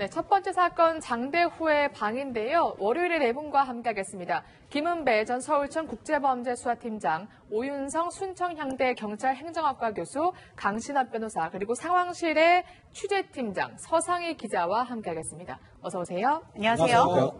네, 첫 번째 사건 장대호의 방인데요. 월요일에 네 분과 함께하겠습니다. 김은배 전 서울청 국제범죄수사팀장, 오윤성 순천향대 경찰행정학과 교수, 강신업 변호사, 그리고 상황실의 취재팀장 서상희 기자와 함께하겠습니다. 어서 오세요. 안녕하세요.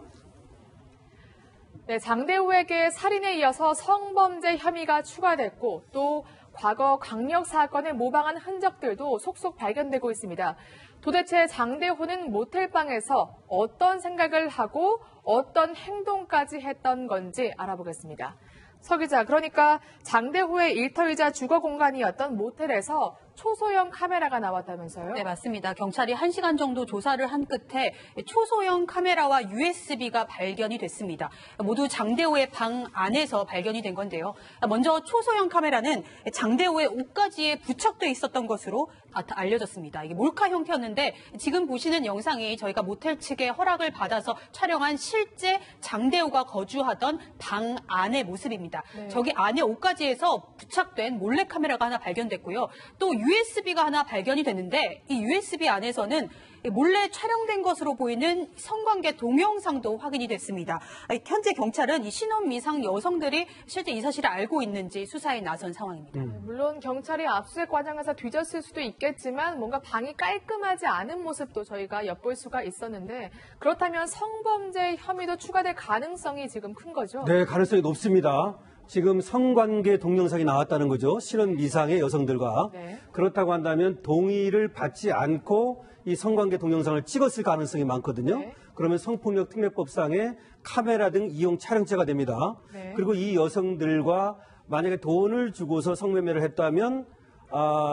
네, 장대호에게 살인에 이어서 성범죄 혐의가 추가됐고 또 과거 강력 사건을 모방한 흔적들도 속속 발견되고 있습니다. 도대체 장대호는 모텔방에서 어떤 생각을 하고 어떤 행동까지 했던 건지 알아보겠습니다. 서 기자, 그러니까 장대호의 일터이자 주거 공간이었던 모텔에서 초소형 카메라가 나왔다면서요? 네, 맞습니다. 경찰이 1시간 정도 조사를 한 끝에 초소형 카메라와 USB가 발견이 됐습니다. 모두 장대호의 방 안에서 발견이 된 건데요. 먼저 초소형 카메라는 장대호의 옷가지에 부착돼 있었던 것으로 알려졌습니다. 이게 몰카 형태였는데 지금 보시는 영상이 저희가 모텔 측의 허락을 받아서 촬영한 실제 장대호가 거주하던 방 안의 모습입니다. 네. 저기 안에 옷가지에서 부착된 몰래카메라가 하나 발견됐고요. 또 USB가 하나 발견이 됐는데 이 USB 안에서는 몰래 촬영된 것으로 보이는 성관계 동영상도 확인이 됐습니다. 현재 경찰은 이 신원 미상 여성들이 실제 이 사실을 알고 있는지 수사에 나선 상황입니다. 물론 경찰이 압수수색 과정에서 뒤졌을 수도 있겠지만 뭔가 방이 깔끔하지 않은 모습도 저희가 엿볼 수가 있었는데 그렇다면 성범죄 혐의도 추가될 가능성이 지금 큰 거죠? 네, 가능성이 높습니다. 지금 성관계 동영상이 나왔다는 거죠. 신원 미상의 여성들과. 네. 그렇다고 한다면 동의를 받지 않고 이 성관계 동영상을 찍었을 가능성이 많거든요. 네. 그러면 성폭력 특례법상의 카메라 등 이용 촬영죄가 됩니다. 네. 그리고 이 여성들과 만약에 돈을 주고서 성매매를 했다면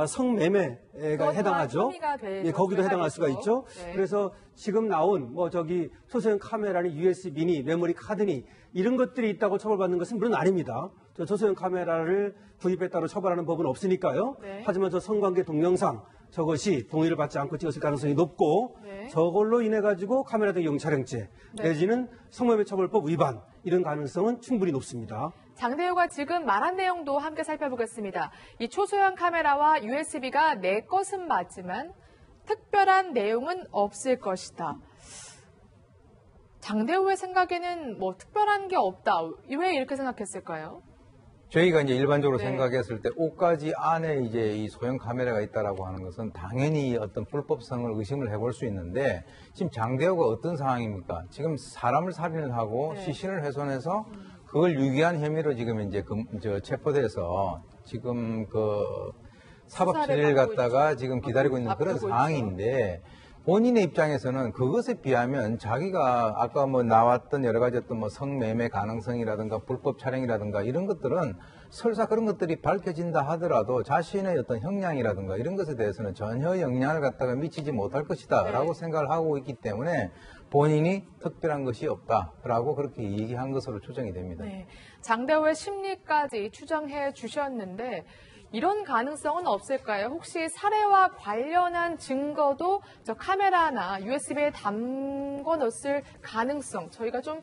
성매매가 해당하죠. 예, 거기도 해당할 수가 있죠. 네. 그래서 지금 나온 초소형 카메라니 USB니 메모리 카드니 이런 것들이 있다고 처벌받는 것은 물론 아닙니다. 초소형 카메라를 구입했다고 처벌하는 법은 없으니까요. 네. 하지만 저 성관계 동영상 저것이 동의를 받지 않고 찍었을 가능성이 높고 네. 저걸로 인해 가지고 카메라 등 이용 촬영죄 내지는 성매매 처벌법 위반 이런 가능성은 충분히 높습니다. 장대호가 지금 말한 내용도 함께 살펴보겠습니다. 이 초소형 카메라와 USB가 내 것은 맞지만 특별한 내용은 없을 것이다. 장대호의 생각에는 뭐 특별한 게 없다. 왜 이렇게 생각했을까요? 저희가 이제 일반적으로 네. 생각했을 때 옷가지 안에 이제 이 소형 카메라가 있다라고 하는 것은 당연히 어떤 불법성을 의심을 해볼 수 있는데 지금 장대호가 어떤 상황입니까? 지금 사람을 살인을 하고 네. 시신을 훼손해서 그걸 유기한 혐의로 지금 이제 체포돼서 지금 사법 처리를 갖다가 지금 기다리고 있는 그런 상황인데 본인의 입장에서는 그것에 비하면 자기가 아까 나왔던 여러 가지 어떤 성매매 가능성이라든가 불법 촬영이라든가 이런 것들은 설사 그런 것들이 밝혀진다 하더라도 자신의 어떤 형량이라든가 이런 것에 대해서는 전혀 영향을 갖다가 미치지 못할 것이다라고 생각을 하고 있기 때문에 본인이 특별한 것이 없다라고 그렇게 얘기한 것으로 추정이 됩니다. 네. 장대호의 심리까지 추정해 주셨는데 이런 가능성은 없을까요? 혹시 살해와 관련한 증거도 저 카메라나 USB에 담궈 놓을 가능성 저희가 좀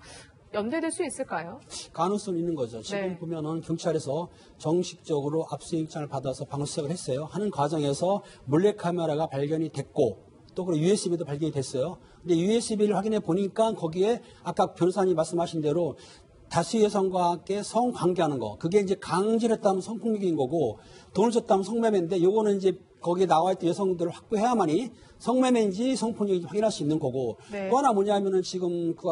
연대될 수 있을까요? 가능성이 있는 거죠. 지금 네. 보면은 경찰에서 정식적으로 압수영장을 받아서 방을 시작을 했어요. 하는 과정에서 몰래카메라가 발견이 됐고 또 그리고 USB도 발견이 됐어요. 근데 USB를 확인해 보니까 거기에 아까 변호사님 말씀하신 대로 다수 여성과 함께 성관계하는 거. 그게 이제 강제를 했다면 성폭력인 거고 돈을 줬다면 성매매인데 요거는 이제 거기에 나와 있던 여성들을 확보해야만이 성매매인지 성폭력인지 확인할 수 있는 거고 네. 또 하나 뭐냐면은 지금 그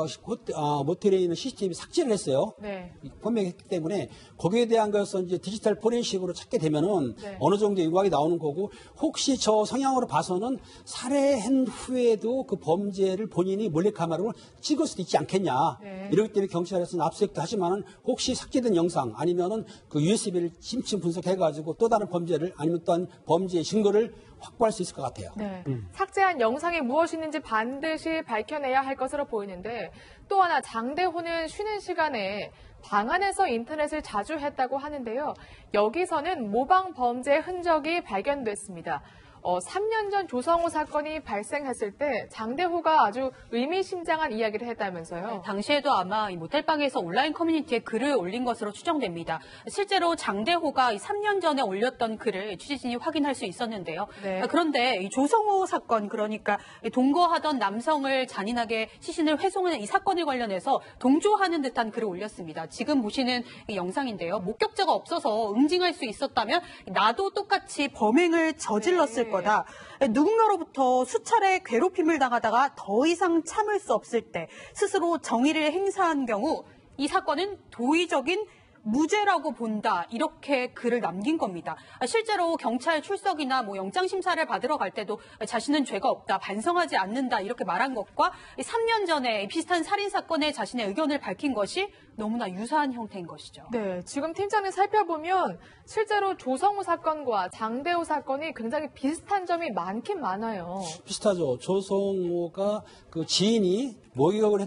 모텔에 있는 CCTV 삭제를 했어요. 네. 판명했기 때문에 거기에 대한 것은 이제 디지털 포렌식으로 찾게 되면은 네. 어느 정도 유곽이 나오는 거고 혹시 저 성향으로 봐서는 살해한 후에도 그 범죄를 본인이 몰래카메라로 찍을 수도 있지 않겠냐. 네. 이렇기 때문에 경찰에서는 압수수색도 하지만은 혹시 삭제된 영상 아니면은 그 USB를 심층 분석해가지고 또 다른 범죄를 아니면 또한 범죄의 증거를 확보할 수 있을 것 같아요. 네. 삭제한 영상이 무엇이 있는지 반드시 밝혀내야 할 것으로 보이는데 또 하나 장대호는 쉬는 시간에 방 안에서 인터넷을 자주 했다고 하는데요. 여기서는 모방 범죄 흔적이 발견됐습니다. 3년 전 조성호 사건이 발생했을 때 장대호가 아주 의미심장한 이야기를 했다면서요. 당시에도 아마 이 모텔방에서 온라인 커뮤니티에 글을 올린 것으로 추정됩니다. 실제로 장대호가 이 3년 전에 올렸던 글을 취재진이 확인할 수 있었는데요. 네. 그런데 이 조성호 사건, 그러니까 동거하던 남성을 잔인하게 시신을 훼손하는 이 사건을 관련해서 동조하는 듯한 글을 올렸습니다. 지금 보시는 이 영상인데요. 목격자가 없어서 응징할 수 있었다면 나도 똑같이 범행을 저질렀을 거다. 누군가로부터 수차례 괴롭힘을 당하다가 더 이상 참을 수 없을 때 스스로 정의를 행사한 경우 이 사건은 도의적인 무죄라고 본다, 이렇게 글을 남긴 겁니다. 실제로 경찰 출석이나 영장 심사를 받으러 갈 때도 자신은 죄가 없다, 반성하지 않는다, 이렇게 말한 것과 3년 전에 비슷한 살인 사건에 자신의 의견을 밝힌 것이 너무나 유사한 형태인 것이죠. 네, 지금 팀장님 살펴보면 실제로 조성호 사건과 장대호 사건이 굉장히 비슷한 점이 많긴 많아요. 비슷하죠. 조성호가 그 지인이 모욕을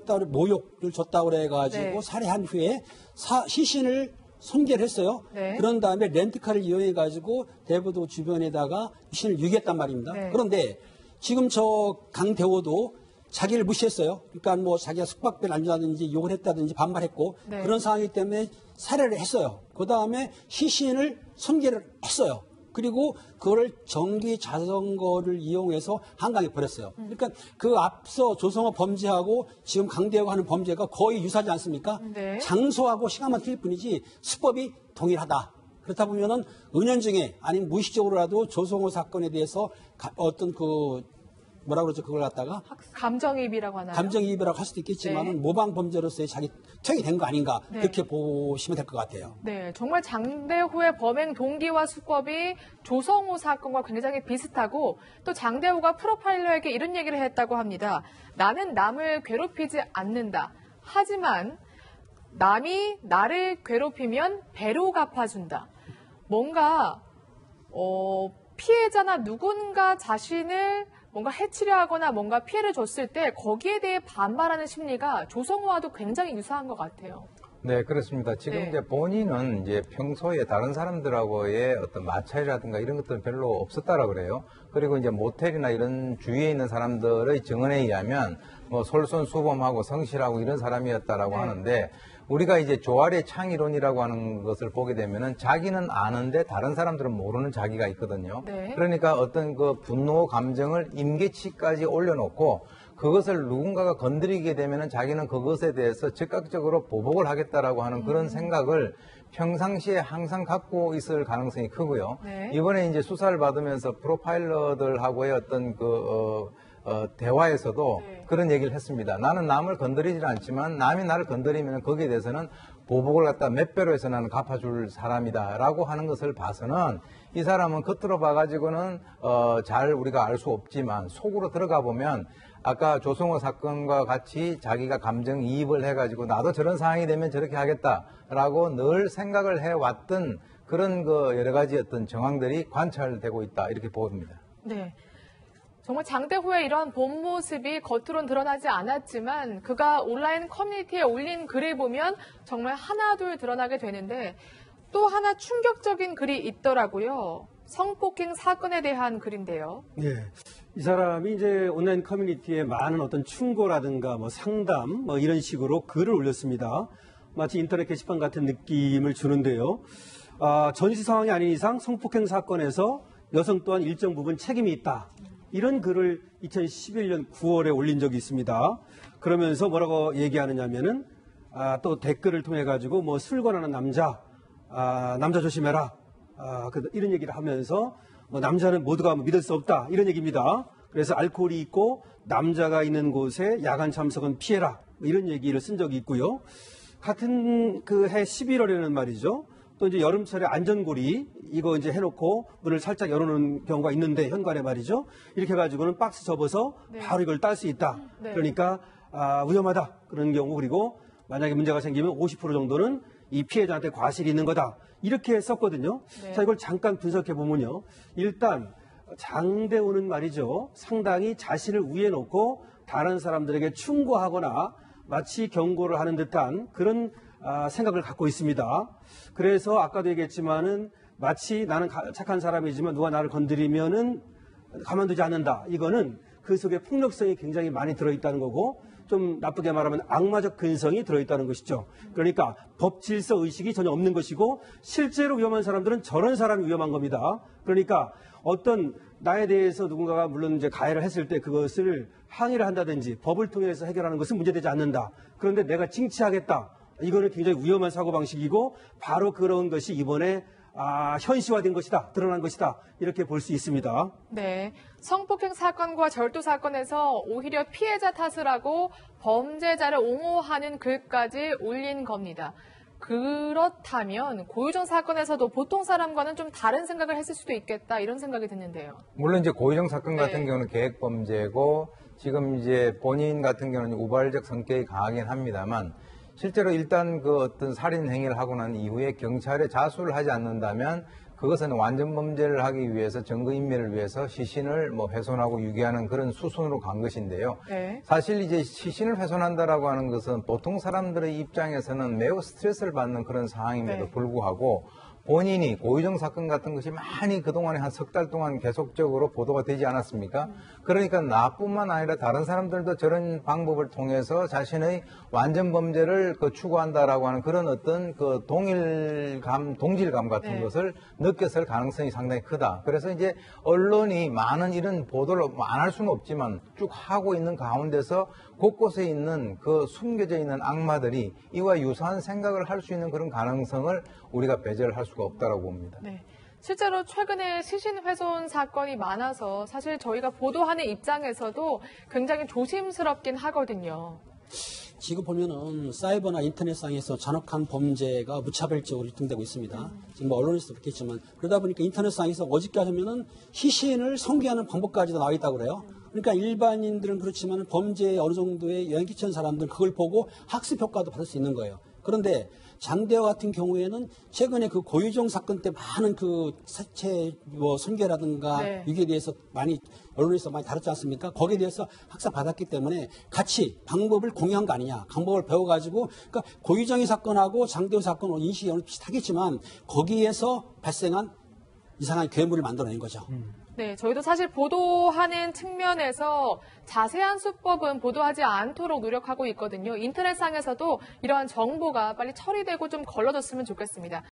줬다고 그래가지고 네. 살해한 후에 시신을 손괴를 했어요. 네. 그런 다음에 렌트카를 이용해가지고 대부도 주변에다가 시신을 유기했단 말입니다. 네. 그런데 지금 저 강대호도 자기를 무시했어요. 그러니까 자기가 숙박비를 안 준다든지 욕을 했다든지 반발했고 네. 그런 상황이기 때문에 살해를 했어요. 그 다음에 시신을 손괴를 했어요. 그리고 그거를 전기 자전거를 이용해서 한강에 버렸어요. 그러니까 그 앞서 조성호 범죄하고 지금 강대호가 하는 범죄가 거의 유사하지 않습니까? 네. 장소하고 시간만 틀릴 뿐이지 수법이 동일하다. 그렇다 보면은 은연중에 아니면 무의식적으로라도 조성호 사건에 대해서 어떤 뭐라 그러죠? 그걸 갖다가 감정이입이라고 하나요? 감정이입이라고 할 수도 있겠지만은 네. 모방 범죄로서의 자기 투영이 된 거 아닌가 네. 그렇게 보시면 될 것 같아요. 네, 정말 장대호의 범행 동기와 수법이 조성호 사건과 굉장히 비슷하고 또 장대호가 프로파일러에게 이런 얘기를 했다고 합니다. 나는 남을 괴롭히지 않는다. 하지만 남이 나를 괴롭히면 배로 갚아준다. 뭔가 피해자나 누군가 자신을 뭔가 해치려 하거나 뭔가 피해를 줬을 때 거기에 대해 반발하는 심리가 조성호와도 굉장히 유사한 것 같아요. 네, 그렇습니다. 지금 네. 이제 본인은 이제 평소에 다른 사람들하고의 어떤 마찰이라든가 이런 것들은 별로 없었다라고 그래요. 그리고 이제 모텔이나 이런 주위에 있는 사람들의 증언에 의하면 솔선수범하고 성실하고 이런 사람이었다라고 네. 하는데 우리가 이제 조알의 창이론이라고 하는 것을 보게 되면은 자기는 아는데 다른 사람들은 모르는 자기가 있거든요. 네. 그러니까 어떤 그 분노 감정을 임계치까지 올려놓고 그것을 누군가가 건드리게 되면은 자기는 그것에 대해서 즉각적으로 보복을 하겠다라고 하는 그런 생각을 평상시에 항상 갖고 있을 가능성이 크고요. 네. 이번에 이제 수사를 받으면서 프로파일러들하고의 어떤 대화에서도 네. 그런 얘기를 했습니다. 나는 남을 건드리지 않지만 남이 나를 건드리면 거기에 대해서는 보복을 갖다 몇 배로 해서 나는 갚아줄 사람이다라고 하는 것을 봐서는 이 사람은 겉으로 봐가지고는 잘 우리가 알 수 없지만 속으로 들어가 보면 아까 조성호 사건과 같이 자기가 감정이입을 해가지고 나도 저런 상황이 되면 저렇게 하겠다라고 늘 생각을 해왔던 그런 여러 가지 어떤 정황들이 관찰되고 있다 이렇게 보입니다. 네. 정말 장대호의 이런 본 모습이 겉으론 드러나지 않았지만 그가 온라인 커뮤니티에 올린 글을 보면 정말 하나둘 드러나게 되는데 또 하나 충격적인 글이 있더라고요. 성폭행 사건에 대한 글인데요. 네. 이 사람이 이제 온라인 커뮤니티에 많은 어떤 충고라든가 상담 이런 식으로 글을 올렸습니다. 마치 인터넷 게시판 같은 느낌을 주는데요. 전시 상황이 아닌 이상 성폭행 사건에서 여성 또한 일정 부분 책임이 있다. 이런 글을 2011년 9월에 올린 적이 있습니다. 그러면서 뭐라고 얘기하느냐면은 또 댓글을 통해 가지고 술 권하는 남자 조심해라. 이런 얘기를 하면서 남자는 모두가 믿을 수 없다. 이런 얘기입니다. 그래서 알코올이 있고 남자가 있는 곳에 야간 참석은 피해라. 이런 얘기를 쓴 적이 있고요. 같은 해 11월에는 말이죠. 또 이제 여름철에 안전고리 이거 이제 해놓고 문을 살짝 열어놓은 경우가 있는데 현관에 말이죠. 이렇게 해가지고는 박스 접어서 네. 바로 이걸 딸 수 있다. 네. 그러니까 위험하다. 그런 경우 그리고 만약에 문제가 생기면 50% 정도는 이 피해자한테 과실이 있는 거다. 이렇게 썼거든요. 네. 자, 이걸 잠깐 분석해 보면요. 일단 장대호는 말이죠. 상당히 자신을 위에 놓고 다른 사람들에게 충고하거나 마치 경고를 하는 듯한 그런 생각을 갖고 있습니다. 그래서 아까도 얘기했지만은 마치 나는 착한 사람이지만 누가 나를 건드리면은 가만두지 않는다. 이거는 그 속에 폭력성이 굉장히 많이 들어있다는 거고 좀 나쁘게 말하면 악마적 근성이 들어있다는 것이죠. 그러니까 법 질서 의식이 전혀 없는 것이고 실제로 위험한 사람들은 저런 사람이 위험한 겁니다. 그러니까 어떤 나에 대해서 누군가가 물론 이제 가해를 했을 때 그것을 항의를 한다든지 법을 통해서 해결하는 것은 문제되지 않는다. 그런데 내가 징치하겠다. 이거는 굉장히 위험한 사고방식이고 바로 그런 것이 이번에 현시화된 것이다. 드러난 것이다. 이렇게 볼 수 있습니다. 네. 성폭행 사건과 절도 사건에서 오히려 피해자 탓을 하고 범죄자를 옹호하는 글까지 올린 겁니다. 그렇다면 고유정 사건에서도 보통 사람과는 좀 다른 생각을 했을 수도 있겠다 이런 생각이 드는데요. 물론 이제 고유정 사건 같은 네. 경우는 계획 범죄고 지금 이제 본인 같은 경우는 우발적 성격이 강하긴 합니다만 실제로 일단 그 어떤 살인 행위를 하고 난 이후에 경찰에 자수를 하지 않는다면 그것은 완전 범죄를 하기 위해서 증거인멸을 위해서 시신을 훼손하고 유기하는 그런 수순으로 간 것인데요. 네. 사실 이제 시신을 훼손한다라고 하는 것은 보통 사람들의 입장에서는 매우 스트레스를 받는 그런 상황임에도 네. 불구하고 본인이 고유정 사건 같은 것이 많이 그동안에 한 석 달 동안 계속적으로 보도가 되지 않았습니까? 그러니까 나뿐만 아니라 다른 사람들도 저런 방법을 통해서 자신의 완전 범죄를 추구한다라고 하는 그런 어떤 그 동질감 같은 네. 것을 느꼈을 가능성이 상당히 크다. 그래서 이제 언론이 많은 이런 보도를 안 할 수는 없지만 쭉 하고 있는 가운데서 곳곳에 있는 그 숨겨져 있는 악마들이 이와 유사한 생각을 할 수 있는 그런 가능성을 우리가 배제를 할 수가 없다라고 봅니다. 네. 실제로 최근에 시신 훼손 사건이 많아서 사실 저희가 보도하는 입장에서도 굉장히 조심스럽긴 하거든요. 지금 보면은 사이버나 인터넷상에서 잔혹한 범죄가 무차별적으로 유통되고 있습니다. 지금 언론에서도 그렇겠지만 그러다 보니까 인터넷상에서 어저께까지 하면은 시신을 성기하는 방법까지도 나와 있다고 그래요. 그러니까 일반인들은 그렇지만 범죄에 어느 정도의 영향 끼치는 사람들은 그걸 보고 학습 효과도 받을 수 있는 거예요. 그런데 장대호 같은 경우에는 최근에 그 고유정 사건 때 많은 그 사체 손괴라든가 네. 위기에 대해서 많이 언론에서 많이 다뤘지 않습니까? 거기에 대해서 학사 받았기 때문에 같이 방법을 공유한 거 아니냐. 방법을 배워가지고 그러니까 고유정의 사건하고 장대호 사건은 인식이 어느 비슷하겠지만 거기에서 발생한 이상한 괴물을 만들어낸 거죠. 네, 저희도 사실 보도하는 측면에서 자세한 수법은 보도하지 않도록 노력하고 있거든요. 인터넷상에서도 이러한 정보가 빨리 처리되고 좀 걸러졌으면 좋겠습니다.